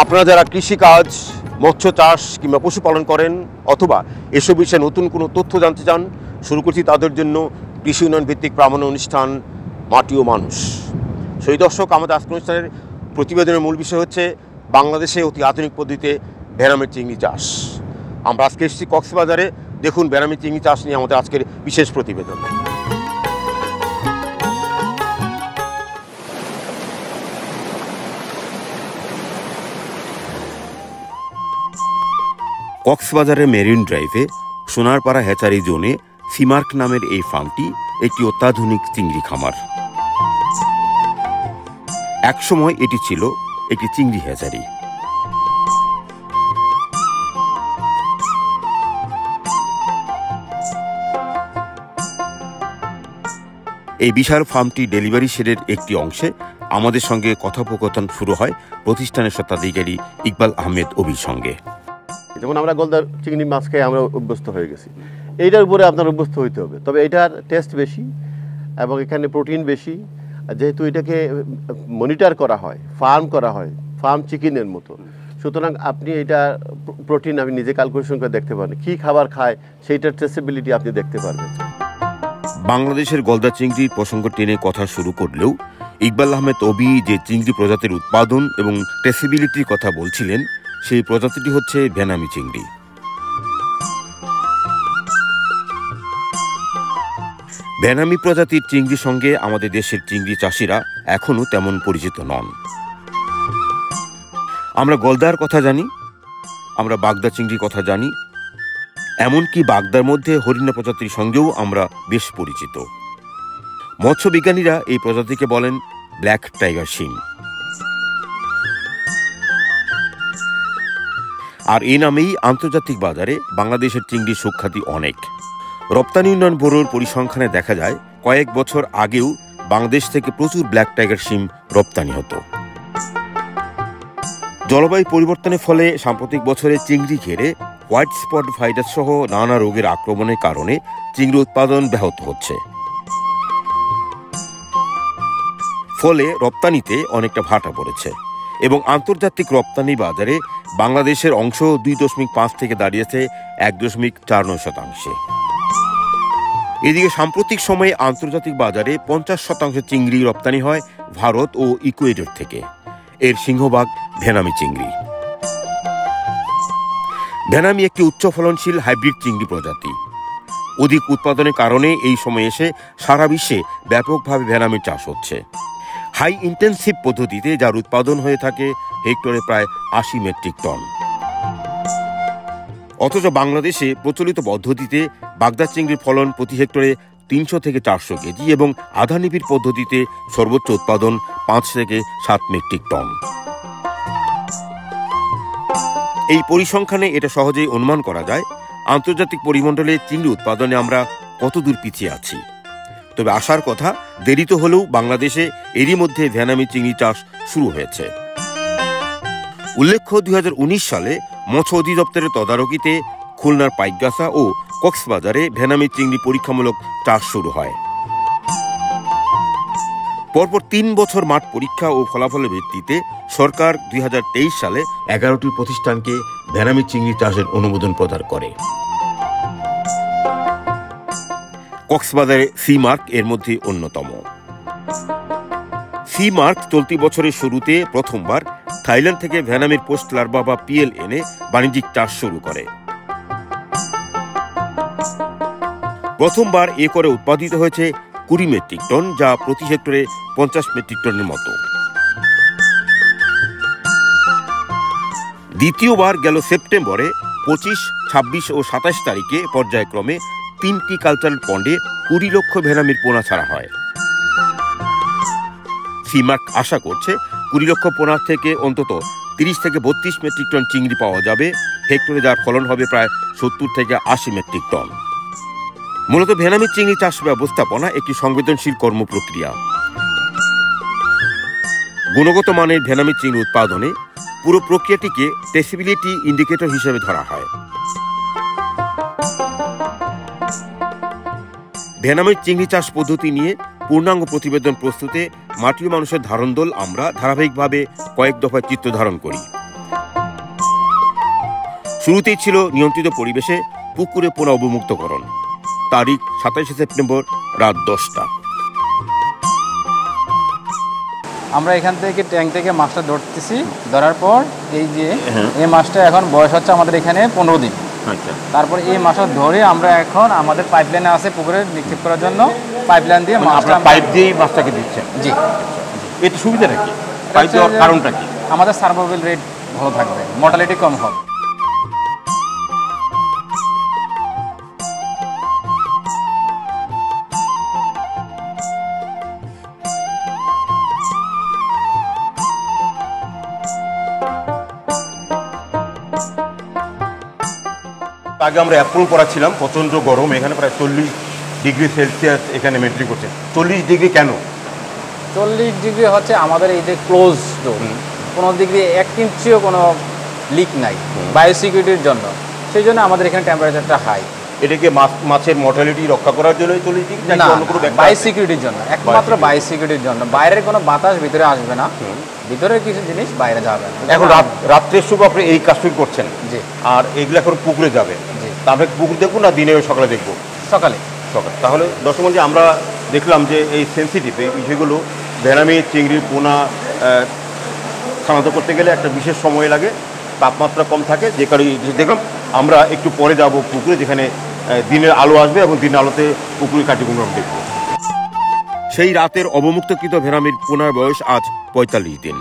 আপনারা যারা কৃষিকাজ, মৎস্য চাষ কিংবা পশুপালন করেন অথবা এসব বিষয়ে নতুন কোনো তথ্য জানতে চান, শুরু করছি তাদের জন্য কৃষি উন্নয়ন ভিত্তিক প্রামাণ্য অনুষ্ঠান মাটি ও মানুষ। সেই দর্শক, আমাদের আজকের অনুষ্ঠানের প্রতিবেদনের মূল বিষয় হচ্ছে বাংলাদেশে অতি আধুনিক পদ্ধতিতে ভেনামের চিংড়ি চাষ। আমরা আজকে এসেছি কক্সবাজারে। দেখুন ভেনামের চিংড়ি চাষ নিয়ে আমাদের আজকের বিশেষ প্রতিবেদন। কক্সবাজারের মেরিন ড্রাইভে সোনারপাড়া হ্যাচারি জোনে সিমার্ক নামের এই ফার্মটি একটি অত্যাধুনিক চিংড়ি খামার। একসময় এটি ছিল একটি চিংড়ি হ্যাচারি। এই বিশাল ফার্মটি ডেলিভারি শেডের একটি অংশে। আমাদের সঙ্গে কথোপকথন শুরু হয় প্রতিষ্ঠানের স্বত্বাধিকারী ইকবাল আহমেদ অবির সঙ্গে। যেমন আমরা গলদার চিংড়ি মাছ খেয়ে আমরা অভ্যস্ত হয়ে গেছি, এইটার উপরে আপনার অভ্যস্ত হইতে হবে। তবে এটার টেস্ট বেশি এবং এখানে প্রোটিন বেশি। যেহেতু এটাকে মনিটর করা হয়, ফার্ম করা হয়, ফার্ম চিকেনের মতো, সুতরাং আপনি এটা প্রোটিন আপনি নিজে ক্যালকুলেশন করে দেখতে পারেন। কী খাবার খায় সেইটার ট্রেসেবিলিটি আপনি দেখতে পারবেন। বাংলাদেশের গলদা চিংড়ির প্রসঙ্গ টেনে কথা শুরু করলেও ইকবাল আহমেদ অবি যে চিংড়ি প্রজাতির উৎপাদন এবং ট্রেসেবিলিটির কথা বলছিলেন, সেই প্রজাতিটি হচ্ছে ভেনামি চিংড়ি। ভেনামি প্রজাতির চিংড়ির সঙ্গে আমাদের দেশের চিংড়ি চাষিরা এখনও তেমন পরিচিত নন। আমরা গলদার কথা জানি, আমরা বাগদা চিংড়ির কথা জানি, এমনকি বাগদার মধ্যে হরিণা প্রজাতির সঙ্গেও আমরা বেশ পরিচিত। মৎস্য বিজ্ঞানীরা এই প্রজাতিকে বলেন ব্ল্যাক টাইগার শিম। আর এই নামেই আন্তর্জাতিক বাজারে বাংলাদেশের চিংড়ির সুখ্যাতি অনেক। রপ্তানি উন্নয়ন ব্যুরোর পরিসংখ্যানে দেখা যায় কয়েক বছর আগেও বাংলাদেশ থেকে প্রচুর ব্ল্যাক টাইগার শিম রপ্তানি হতো। জলবায়ু পরিবর্তনের ফলে সাম্প্রতিক বছরে চিংড়ি ঘেরে হোয়াইট স্পট ভাইরাস সহ নানা রোগের আক্রমণের কারণে চিংড়ি উৎপাদন ব্যাহত হচ্ছে। ফলে রপ্তানিতে অনেকটা ভাটা পড়েছে এবং আন্তর্জাতিক রপ্তানি বাজারে বাংলাদেশের অংশ 2.5 থেকে দাঁড়িয়েছে 1.49%। এদিকে সাম্প্রতিক সময়ে আন্তর্জাতিক বাজারে 50% চিংড়ি রপ্তানি হয় ভারত ও ইকুয়েডর থেকে। এর সিংহভাগ ভেনামি চিংড়ি। ভেনামি একটি উচ্চ ফলনশীল হাইব্রিড চিংড়ি প্রজাতি। অধিক উৎপাদনের কারণে এই সময় এসে সারা বিশ্বে ব্যাপকভাবে ভেনামির চাষ হচ্ছে। হাই ইন্টেন্সিভ পদ্ধতিতে যার উৎপাদন হয়ে থাকে হেক্টরে প্রায় 80 মেট্রিক টন। অথচ বাংলাদেশে প্রচলিত পদ্ধতিতে বাগদা চিংড়ির ফলন প্রতি হেক্টরে 300 থেকে 400 কেজি এবং আধা নিবিড় পদ্ধতিতে সর্বোচ্চ উৎপাদন 5 থেকে 7 মেট্রিক টন। এই পরিসংখ্যানে এটা সহজেই অনুমান করা যায় আন্তর্জাতিক পরিমণ্ডলে চিংড়ি উৎপাদনে আমরা কতদূর পিছিয়ে আছি। তবে আসার কথা দেরিতে হলেও বাংলাদেশে এরই মধ্যে ভেনামি চিংড়ি চাষ শুরু হয়েছে। উল্লেখ্য 2019 সালে মৎস্য অধিদপ্তরের তদারকিতে খুলনার পাইকগাছা ও কক্সবাজারে ভেনামি চিংড়ি পরীক্ষামূলক চাষ শুরু হয়। পরপর 3 বছর মাঠ পরীক্ষা ও ফলাফলের ভিত্তিতে সরকার 2023 সালে 11টি প্রতিষ্ঠানকে ভেনামি চিংড়ি চাষের অনুমোদন প্রদান করে। কক্সবাজারে সিমার্ক এর মধ্যে অন্যতম। সিমার্ক চলতি বছরের শুরুতে প্রথমবার থাইল্যান্ড থেকে ভেনামির পোস্ট লার্ভা বা পিএল এনে বাণিজ্যিক চাষ শুরু করে। প্রথমবার এ করে উৎপাদিত হয়েছে 20 মেট্রিক টন, যা প্রতি হেক্টরে 50 মেট্রিক টনের মতো। দ্বিতীয়বার গেল সেপ্টেম্বরে 25, 26 ও 27 তারিখে পর্যায়ক্রমে 3টি কালচারাল পন্ডে 20 লক্ষ ভেনামির পোনা ছাড়া হয়। সিমার্ক আশা করছে 20 লক্ষ পোনা থেকে অন্তত 30 থেকে 32 মেট্রিক টন চিংড়ি পাওয়া যাবে হেক্টরে, যার ফলন হবে প্রায় 70 থেকে 80 মেট্রিক টন। মূলত ভেনামি চিংড়ি চাষ ব্যবস্থাপনা একটি সংবেদনশীল কর্মপ্রক্রিয়া। গুণগত মানের ভেনামি চিংড়ি উৎপাদনে পুরো প্রক্রিয়াটিকে ট্রেসেবিলিটি ইন্ডিকেটর হিসেবে ধরা হয়। ভেনামি চিংড়ি চাষ পদ্ধতি নিয়ে পূর্ণাঙ্গ প্রতিবেদন প্রস্তুতে মাটি ও মানুষের ধারণ দল আমরা ধারাবাহিকভাবে কয়েক দফায় চিত্র ধারণ করি। শুরুতেই ছিল নিয়ন্ত্রিত পরিবেশে পুকুরে পোনা অবমুক্তকরণ। তারিখ 27 সেপ্টেম্বর রাত 10টা। আমরা এখান থেকে ট্যাঙ্ক থেকে মাছটা ধরতেছি, ধরার পর এই যে এই মাছটা এখন বয়স হচ্ছে আমাদের এখানে 15 দিন। আচ্ছা, তারপর এই মাছটা ধরে আমরা এখন আমাদের পাইপলাইনে আছে পুকুরে নিক্ষেপ করার জন্য, পাইপলাইন দিয়ে মাছটা পাইপ দিয়ে মাছটাকে দিচ্ছেন? জি। এর সুবিধাটা কি? পাইপ দেওয়ার কারণটা কি? আমাদের সার্ভাইভাল রেট ভালো থাকবে, মর্টালিটি কম হবে। আগে আমরা অ্যাপ্রুভ করাছিলাম, প্রচণ্ড গরম, এখানে প্রায় 40 ডিগ্রি সেলসিয়াস এখানে মেনটেন করছে। 40 ডিগ্রি কেন? 40 ডিগ্রি হচ্ছে আমাদের এই যে ক্লোজ ডোর, কোনো দিক দিয়ে 1 ইঞ্চিও কোনো লিক নাই, বায়োসিকিউরিটির জন্য। সেই জন্য আমাদের এখানে টেম্পারেচারটা হাই। এটাকে মাছের মর্টালিটি রক্ষা করার জন্য 40 ডিগ্রি না, বায়োসিকিউরিটির জন্য, একমাত্র বায়োসিকিউরিটির জন্য। বাইরের কোনো বাতাস ভিতরে আসবে না, ভিতরের কিছু জিনিস বাইরে যাবে না। এখন রাত্রের সময় আপনি এই কাজটি করছেন? জি। আর এগুলো এখন পুকুরে যাবে? জি। তা আমরা পুকুর দেখবো না দিনে সকালে দেখবো? সকালে। তাহলে দর্শক যে আমরা দেখলাম যে এই সেন্সিটিভ এই বিষয়গুলো, ভেড়ামি, চিংড়ির পোনা শনাক্ত করতে গেলে একটা বিশেষ সময় লাগে, তাপমাত্রা কম থাকে, যে কারণে দেখলাম। আমরা একটু পরে যাব পুকুরে, যেখানে দিনের আলো আসবে এবং দিনের আলোতে পুকুরের কার্যক্রম আমরা দেখব। সেই রাতের অবমুক্তকৃত ভেড়ামির পোনার বয়স আজ 45 দিন।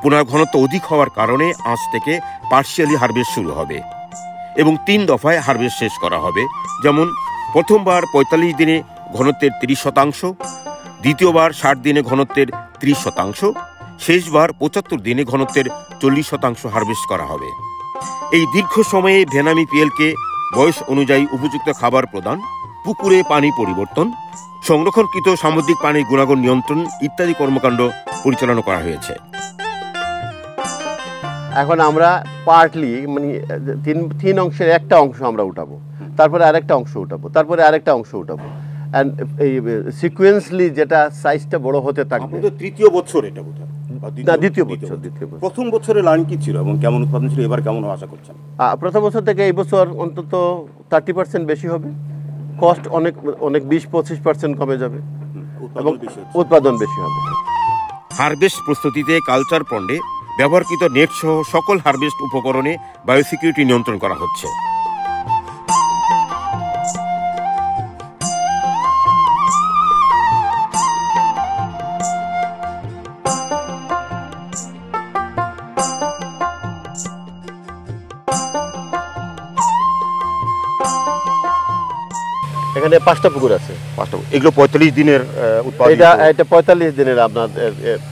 পোনার ঘনত্ব অধিক হওয়ার কারণে আজ থেকে পার্শিয়ালি হারভেস্ট শুরু হবে এবং 3 দফায় হারভেস্ট শেষ করা হবে। যেমন প্রথমবার 45 দিনে ঘনত্বের 30%, দ্বিতীয়বার 60 দিনে ঘনত্বের 30%, শেষবার 75 দিনে ঘনত্বের 40% হারভেস্ট করা হবে। এই দীর্ঘ সময়ে ভেনামি পিএলকে বয়স অনুযায়ী উপযুক্ত খাবার প্রদান, পুকুরে পানি পরিবর্তন, সংরক্ষণকৃত সামুদ্রিক পানির গুণাগুণ নিয়ন্ত্রণ ইত্যাদি কর্মকাণ্ড পরিচালনা করা হয়েছে। এখন আমরা পার্টলি মানে তিন অংশের একটা অংশ আমরা উঠাবো, তারপরে আরেকটা অংশ উঠাবো, তারপরে আরেকটা অংশ উঠাবো, অ্যান্ড এই সিকুয়েন্সলি যেটা সাইজটা বড় হতে থাকবে। তৃতীয় বছর এটা বোধহয় না, দ্বিতীয় বছর। প্রথম বছরের লাইন কি ছিল এবং কেমন উৎপাদন ছিল, এবার কেমন আশা করছেন? প্রথম বছর থেকে এই বছর অন্তত 30% বেশি হবে, কস্ট অনেক 20-25% কমে যাবে এবং উৎপাদন বেশি হবে। হারভেস্ট প্রস্তুতিতে কালচার পন্ডে ব্যবহারকৃত নেট সহ সকল হারভেস্ট উপকরণে বায়োসিকিউরিটি নিয়ন্ত্রণ করা হচ্ছে। এখানে 5টা পুকুর আছে। এগুলো 45 দিনের উৎপাদন। এটা 45 দিনের আপনার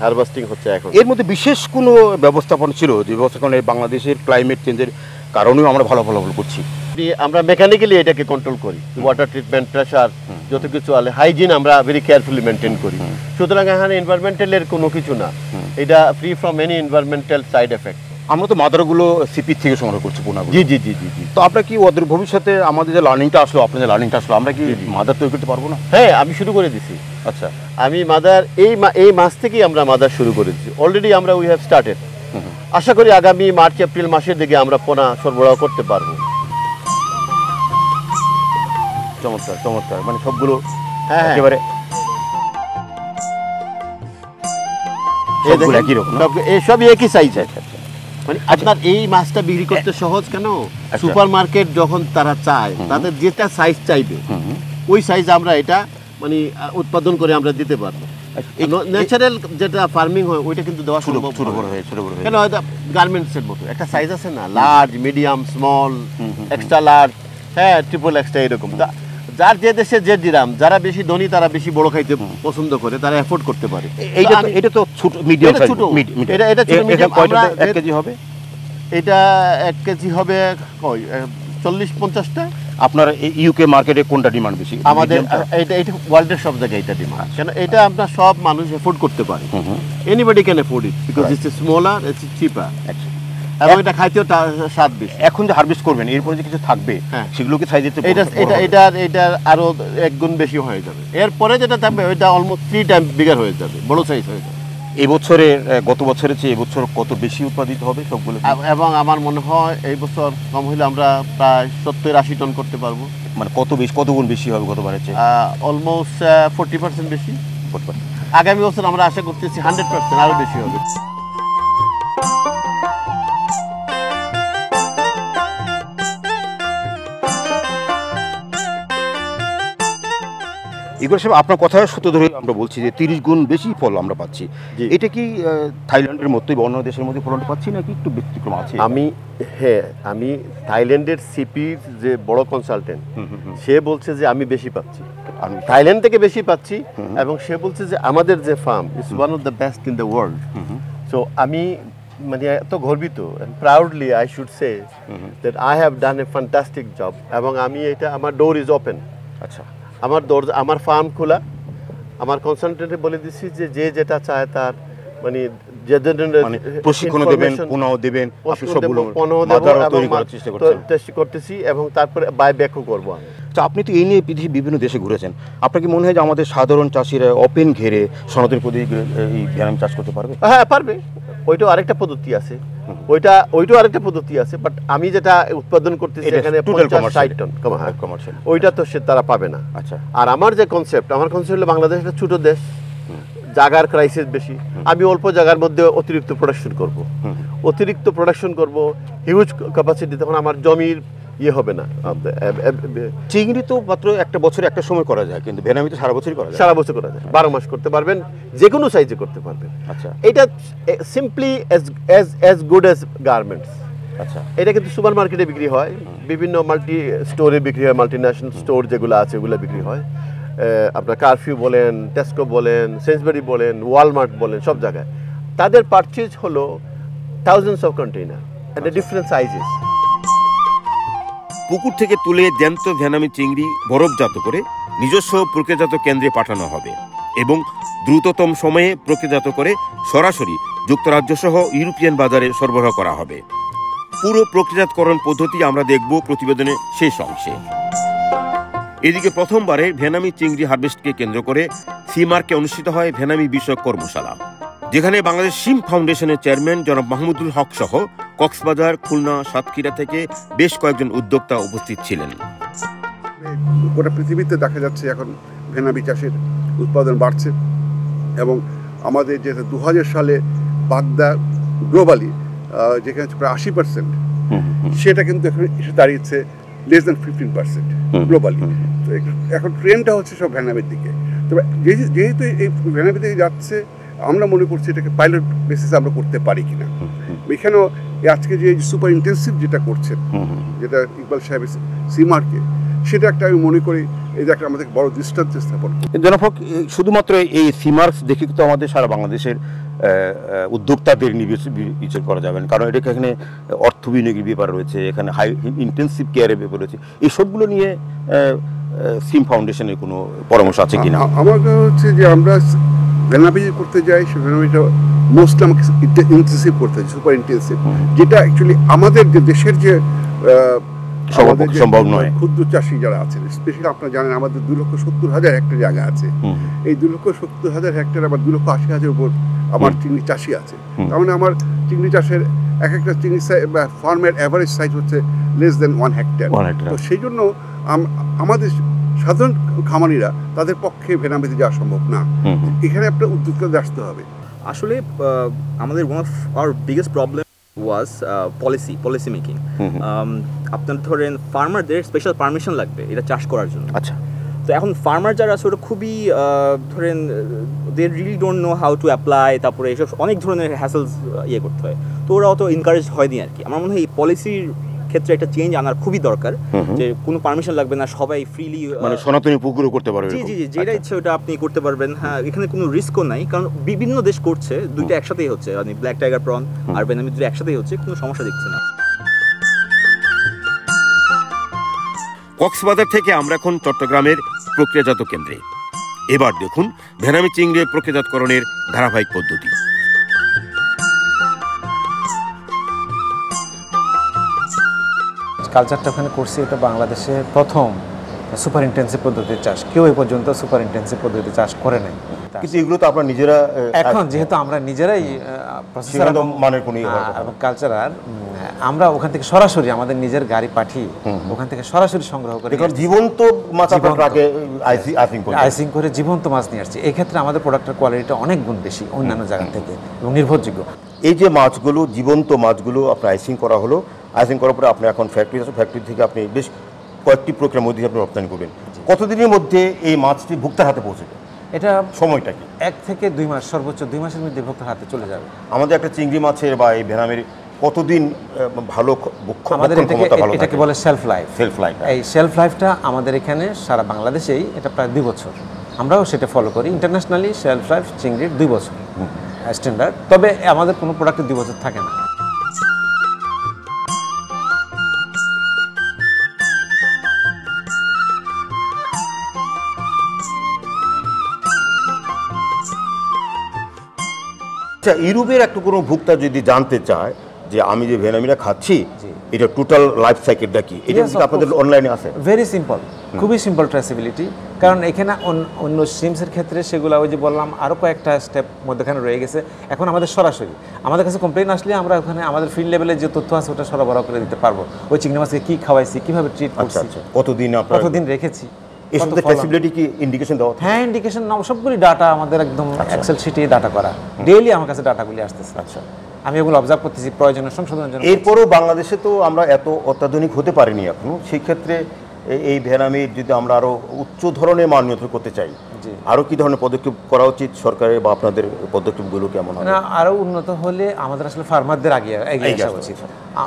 হারভেস্টিং হচ্ছে এখন। এর মধ্যে বিশেষ কোনো ব্যবস্থাপনা ছিল যে ব্যবস্থাপনা বাংলাদেশের ক্লাইমেট চেঞ্জের কারণেও আমরা ভালো ফলাফল করছি? আমরা মেকানিক্যালি এটাকে কন্ট্রোল করি, ওয়াটার ট্রিটমেন্ট, প্রেশার, যত কিছু আছে, হাইজিন আমরা ভেরি কেয়ারফুলি মেনটেন করি। সুতরাং এখানে এনভায়রনমেন্টালের কোনো কিছু না, এটা free from any environmental side effect. আমরা তো মাদারগুলো সিপি থেকে সংগ্রহ করছি পোনাগুলো। জি জি জি জি জি। তো আমরা কি ওদের ভবিষ্যতে আমাদের যে লার্নিংটা আসলো, আপনাদের লার্নিংটা আসলো, আমরা কি মাদার তৈরি করতে পারবো না? হ্যাঁ, আমি শুরু করে দিছি। আচ্ছা, আমি মাদার এই মাস থেকেই আমরা মাদার শুরু করে দিচ্ছি অলরেডি। আমরা উই হ্যাভ স্টার্টেড। আশা করি আগামী মার্চ এপ্রিল মাসের দিকে আমরা পোনা সরবরাহ করতে পারবো। চমৎকার চমৎকার, মানে সবগুলো হ্যাঁ একেবারে একই রকম, সবই একই সাইজ। মানে আপনার এই মাছটা বিক্রি করতে সহজ কেন, সুপার মার্কেট যখন তারা চায় তাদের যেটা সাইজ চাইবে ওই সাইজ আমরা এটা মানে উৎপাদন করে আমরা দিতে পারবো। ন্যাচারাল যেটা ফার্মিং হয় ওইটা কিন্তু দেওয়া সম্ভব। ছোট বড় হয়ে কেন গার্মেন্টসের মতো একটা সাইজ আছে না, large, medium, small, extra large, হ্যাঁ, ট্রিপল এক্সট্রা, এরকম। যার যে দেশে যে দিরাম, যারা বেশি ধনী তারা বেশি বড় খাইতে পছন্দ করে, তারা এফোর্ড করতে পারে। এটা তো ছোট মিডিয়াম সাইজ, এটা ছোট মিডিয়াম। 1 কেজি হবে? এটা 1 কেজি হবে 40-50টা। আপনার ইউকে মার্কেটে কোনটা ডিমান্ড বেশি? আমাদের এটা ওয়ার্ল্ডের সব জায়গায় এটা ডিমান্ড। কেন এটা আপনার সব মানুষ এফোর্ড করতে পারে, anybody can afford it because it's smaller, it's cheaper, এবং এটা খাইতেও স্বাদ বেশি। এখন যে হারভেস্ট করবেন এরপরে যে কিছু থাকবে সেগুলো কি সাইজ এটা আরো 1 গুণ বেশি হয়ে যাবে। এরপরে যেটা থাকবে ওইটা অলমোস্ট 3 টাইম বিগার হয়ে যাবে, বড় সাইজ হয়ে যাবে। এই বছরে গত বছরের চেয়ে এবছর কত বেশি উৎপাদিত হবে সবগুলো? এবং আমার মনে হয় এই বছর কম হলে আমরা প্রায় 70-80 টন করতে পারবো। মানে কত গুণ বেশি হবে গতবারের চেয়ে? অলমোস্ট 40% বেশি। আগামী বছর আমরা আশা করতেছি 100% আরও বেশি হবে। ইকবাল সাহেব, আপনার কথা সূত্র ধরে আমরা বলছি যে 30 গুণ বেশি ফল আমরা পাচ্ছি। এটা কি থাইল্যান্ডের মতোই বা অন্য দেশের মধ্যে ফলনটা পাচ্ছি নাকি একটু ব্যতিক্রম আছে? আমি থাইল্যান্ডের সিপির যে বড় কনসালটেন্ট, সে বলছে যে আমি বেশি পাচ্ছি, আমি থাইল্যান্ড থেকে বেশি পাচ্ছি, এবং সে বলছে যে আমাদের যে farm is one of the best in the world. So আমি মানে এত গর্বিত, proudly I should say that I have done a fantastic job, এবং আমি এটা, আমার ডোর ইজ ওপেন। আচ্ছা, আমার ফার্ম খোলা, আমার কনসালটেন্টে বলে দিচ্ছি যে যে যেটা চায় তার মানে প্রশিক্ষণ দেবেন, পুনঃ দেবেন, চেষ্টা করতেছি, এবং তারপরে বাই ব্যাকও করবো আমি। তো আপনি তো এই নিয়ে পৃথিবীর বিভিন্ন দেশে ঘুরেছেন, আপনার কি মনে হয় যে আমাদের সাধারণ চাষিরা ওপেন ঘেরে সনাতন পদ্ধতি এই ভেনামি চাষ করতে পারবে? হ্যাঁ, পারবে। ওইটাও আরেকটা পদ্ধতি আছে, ওইটাও আরেকটা পদ্ধতি আছে, বাট আমি যেটা উৎপাদন করতেছি এখানে 50-60 টন কমার্শিয়াল, ওইটা তো সে তারা পাবে না। আচ্ছা, আর আমার কনসেপ্ট হলো বাংলাদেশ একটা ছোট দেশ, জায়গার ক্রাইসিস বেশি, আমি অল্প জায়গার মধ্যে অতিরিক্ত প্রোডাকশন করব, হিউজ ক্যাপাসিটি, তখন আমার জমির ইয়ে হবে না। চিংড়ি তো মাত্র একটা বছরে একটা সময় করা যায়, কিন্তু ভেনামি তো সারা বছরই করা যায়। সারা বছর করা যায়, 12 মাস করতে পারবেন, যে কোনো সাইজে করতে পারবেন। আচ্ছা, এটা simply as good as garments. আচ্ছা, এটা কিন্তু সুপার মার্কেটে বিক্রি হয়, বিভিন্ন মাল্টি স্টোরে বিক্রি হয়, মাল্টিন্যাশনাল স্টোর যেগুলো আছে ওগুলো বিক্রি হয়। আপনার কারফিউ বলেন, টেস্কো বলেন, সেন্সবেরি বলেন, ওয়ালমার্ট বলেন, সব জায়গায় তাদের পারচেজ হলো thousands of container and different sizes. পুকুর থেকে তুলে জ্যান্ত ভেনামি চিংড়ি বরফজাত করে নিজস্ব প্রক্রিয়াজাত কেন্দ্রে পাঠানো হবে এবং দ্রুততম সময়ে প্রক্রিয়াজাত করে সরাসরি যুক্তরাজ্য সহ ইউরোপিয়ান বাজারে সরবরাহ করা হবে। পুরো প্রক্রিয়াজাতকরণ পদ্ধতি আমরা দেখব প্রতিবেদনের শেষ অংশে। এদিকে প্রথমবারে ভেনামি চিংড়ি হারভেস্টকে কেন্দ্র করে সিমার্কে অনুষ্ঠিত হয় ভেনামি বিষয়ক কর্মশালা, যেখানে বাংলাদেশ শিম ফাউন্ডেশনের চেয়ারম্যান জনাব মাহমুদুল হক সহ কক্সবাজার, খুলনা, সাতক্ষীরা থেকে বেশ কয়েকজন উদ্যোক্তা উপস্থিত ছিলেন। গোটা পৃথিবীতে দেখা যাচ্ছে এখন ভেনামি চাষের উৎপাদন বাড়ছে, এবং আমাদের যে 2000 সালে বাগদা গ্লোবালি যেখানে প্রায় 80%, সেটা কিন্তু এখন এসে দাঁড়িয়েছে লেস দ্যান 15% গ্লোবালি। তো এখন ট্রেন্ডটা হচ্ছে সব ভেনামির দিকে। তবে যেহেতু এই ভেনামি দিকে যাচ্ছে, আমরা মনে করছি এটাকে পাইলট বেসিসে আমরা করতে পারি কিনা। এখানেও আজকে যে সুপার ইন্টেন্সিভ যেটা করছেন, যেটা ইকবাল সাহেবের সিমার্কে, সেটা একটা আমি মনে করি এই যে একটা আমাদের বড় দৃষ্টান্ত স্থাপন। জনাব হক, শুধুমাত্র এই সিমার্কস দেখে তো আমাদের সারা বাংলাদেশের উদ্যোক্তাদের বিচার করা যাবে না, কারণ এটা এখানে অর্থ বিনিয়োগের ব্যাপার রয়েছে, এখানে হাই ইন্টেন্সিভ কেয়ারের ব্যাপার রয়েছে। এই সবগুলো নিয়ে সিম ফাউন্ডেশনের কোনো পরামর্শ আছে কিনা? আমার হচ্ছে যে আমরা ভেনামি করতে যাই, সে ভেনামিটা মোস্টলি আমাকে ইন্টেন্সিভ করতে হয়, সুপার ইন্টেন্সিভ, যেটা অ্যাকচুয়ালি আমাদের যে দেশের যে সম্ভব নয়। ক্ষুদ্র চাষি যারা আছেন, স্পেশালি আপনারা জানেন আমাদের 2,70,000 হেক্টর জায়গা আছে। এই 2,70,000 হেক্টর আবার 2,80,000 উপর আমার চিংড়ি চাষি আছে। তার মানে আমার চিংড়ি চাষের একটা চিংড়ি ফার্মের অ্যাভারেজ সাইজ হচ্ছে লেস দেন 1 হেক্টর। তো সেই জন্য আমাদের সাধারণ খামারিরা তাদের পক্ষে ভেনামিতে যাওয়া সম্ভব না। এখানে একটা উদ্যোক্তাদের আসতে হবে। আসলে আমাদের one of our biggest problem was policy making. আপনার ধরেন ফার্মারদের স্পেশাল পারমিশন লাগবে এটা চাষ করার জন্য। আচ্ছা, তো এখন ফার্মার যারা আছে ওরা খুবই ধরেন they really don't know how to apply, তারপরে এইসব অনেক ধরনের হ্যাসেলস ইয়ে করতে হয়, তো ওরা অত এনকারেজ হয়নি আর কি। আমার মনে হয় এই পলিসির ক্ষেত্রে একটা চেঞ্জ আনার খুবই দরকার, যে কোনো পারমিশন লাগবে না, সবাই ফ্রিলি মানে সনাতনী পুকুরও করতে পারবে। জি জি জি, যেটা ইচ্ছে ওটা আপনি করতে পারবেন। হ্যাঁ, এখানে কোনো রিস্কও নাই, কারণ বিভিন্ন দেশ করছে, দুইটা একসাথেই হচ্ছে, মানে ব্ল্যাক টাইগার প্রন আর ভেনামি দুটো একসাথেই হচ্ছে, কোনো সমস্যা দেখছি না। কক্সবাজার থেকে আমরা এখন চট্টগ্রামের প্রক্রিয়াজাত কেন্দ্রে। এবার দেখুন ভেনামি চিংড়ি প্রক্রিয়াজাতকরণের ধারাবাহিক পদ্ধতি। কালচারটা ওখানে করছি, এটা বাংলাদেশে প্রথম সুপার ইন্টেন্সিভ পদ্ধতিতে চাষ, কেউ এ পর্যন্ত সুপার ইন্টেন্সিভ পদ্ধতিতে চাষ করে নাই। কিন্তু এগুলো তো আপনারা নিজেরা এখন যেহেতু আমরা নিজেরাই প্রসেসর মানের কোনো এবং কালচারার, আমরা ওখান থেকে সরাসরি আমাদের নিজের গাড়ি পাঠিয়ে ওখান থেকে সরাসরি সংগ্রহ করে জীবন্ত মাছ আপনার ট্রাকে আইসিং করে জীবন্ত মাছ নিয়ে আসছি। এই ক্ষেত্রে আমাদের প্রোডাক্টের কোয়ালিটিটা অনেক গুণ বেশি অন্যান্য জায়গা থেকে এবং নির্ভরযোগ্য। এই যে মাছগুলো, জীবন্ত মাছগুলো আপনার আইসিং করা হলো, আইসিং করার পরে আপনি এখন ফ্যাক্টরি আছে, ফ্যাক্টরি থেকে আপনি বেশ কয়েকটি প্রক্রিয়ার মধ্যে আপনি রপ্তানি করবেন। কতদিনের মধ্যে এই মাছটি ভোক্তার হাতে পৌঁছবে? এটা সময়টা কি? 1 থেকে 2 মাস, সর্বোচ্চ 2 মাসের মধ্যে ভোক্তার হাতে চলে যাবে। আমাদের একটা চিংড়ি মাছের বা এই ভেনামের কতদিন ভালো আমাদের এটাকে বলে সেলফ লাইফ। সেলফ লাইফ, এই সেলফ লাইফটা আমাদের এখানে সারা বাংলাদেশেই এটা প্রায় 2 বছর। আমরাও সেটা ফলো করি। ইন্টারন্যাশনালি সেলফ লাইফ চিংড়ির 2 বছর স্ট্যান্ডার্ড, তবে আমাদের কোনো প্রোডাক্টে 2 বছর থাকে না। আচ্ছা, ইউরোপের একটা কোনো ভোক্তা যদি জানতে চায় যে আমি যে ভেনামিটা খাচ্ছি এটা টোটাল লাইফ সাইকেলটা কি, এটা কি আপনাদের অনলাইনে আছে? ভেরি সিম্পল, খুবই সিম্পল ট্রেসেবিলিটি। কারণ এখানে অন্য সিমসের ক্ষেত্রে সেগুলো ওই যে বললাম আরও কয়েকটা স্টেপ মধ্যখানে রয়ে গেছে। এখন আমাদের সরাসরি আমাদের কাছে কমপ্লেন আসলে আমরা ওখানে আমাদের ফিল্ড লেভেলে যে তথ্য আছে ওটা সরবরাহ করে দিতে পারবো। ওই চিংড়ি মাছকে কী খাওয়াইছি, কীভাবে ট্রিট করছি, কতদিন রেখেছি, এই সমস্ত ফ্যাসিলিটি কি ইন্ডিকেশন দেওয়া? হ্যাঁ, ইন্ডিকেশন সবগুলি ডাটা আমাদের একদম এক্সেল শিটে ডাটা করা, ডেইলি আমার কাছে ডাটাগুলি আসতেছে। আচ্ছা, আমি এগুলো অবজার্ভ করতেছি, প্রয়োজনীয় সংশোধনের জন্য। এরপরও বাংলাদেশে তো আমরা এত অত্যাধুনিক হতে পারিনি এখনো। সেই ক্ষেত্রে এই ভেনামির যদি আমরা আরো উচ্চ ধরনের মান নিয়ন্ত্রণ করতে চাই, আরো কি ধরনের পদক্ষেপ করা উচিত সরকারের বা আপনাদের পদক্ষেপগুলো কেমন হবে? না, আরো উন্নত হলে আমাদের আসলে ফার্মারদের এগিয়ে আসা উচিত।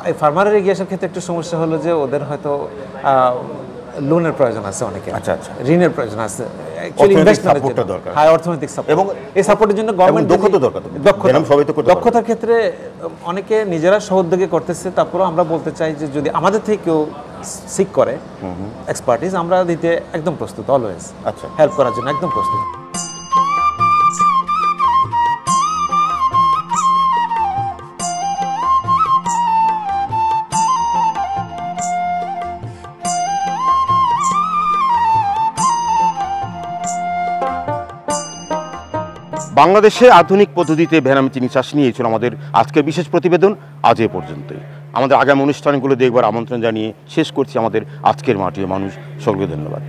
এই ফার্মারের এগিয়ে আসার ক্ষেত্রে একটু সমস্যা হলো যে ওদের হয়তো লোনের প্রয়োজন আছে, অনেকে ঋণের প্রয়োজন আছে, অর্থনৈতিক সাপোর্ট, এবং এই সাপোর্টের জন্য গভর্নমেন্ট দক্ষতার ক্ষেত্রে অনেকে নিজেরা সহযোগী করতেছে। তারপরেও আমরা বলতে চাই যে যদি আমাদের থেকে কেউ সিক করে এক্সপার্টিস, আমরা দিতে একদম প্রস্তুত, অলওয়েজ হেল্প করার জন্য একদম প্রস্তুত। বাংলাদেশে আধুনিক পদ্ধতিতে ভেনামি চিংড়ি চাষ নিয়ে ছিল আমাদের আজকের বিশেষ প্রতিবেদন। আজ এ পর্যন্তই। আমাদের আগামী অনুষ্ঠানগুলো দেখবার আমন্ত্রণ জানিয়ে শেষ করছি আমাদের আজকের মাটি ও মানুষ। সকলকে ধন্যবাদ।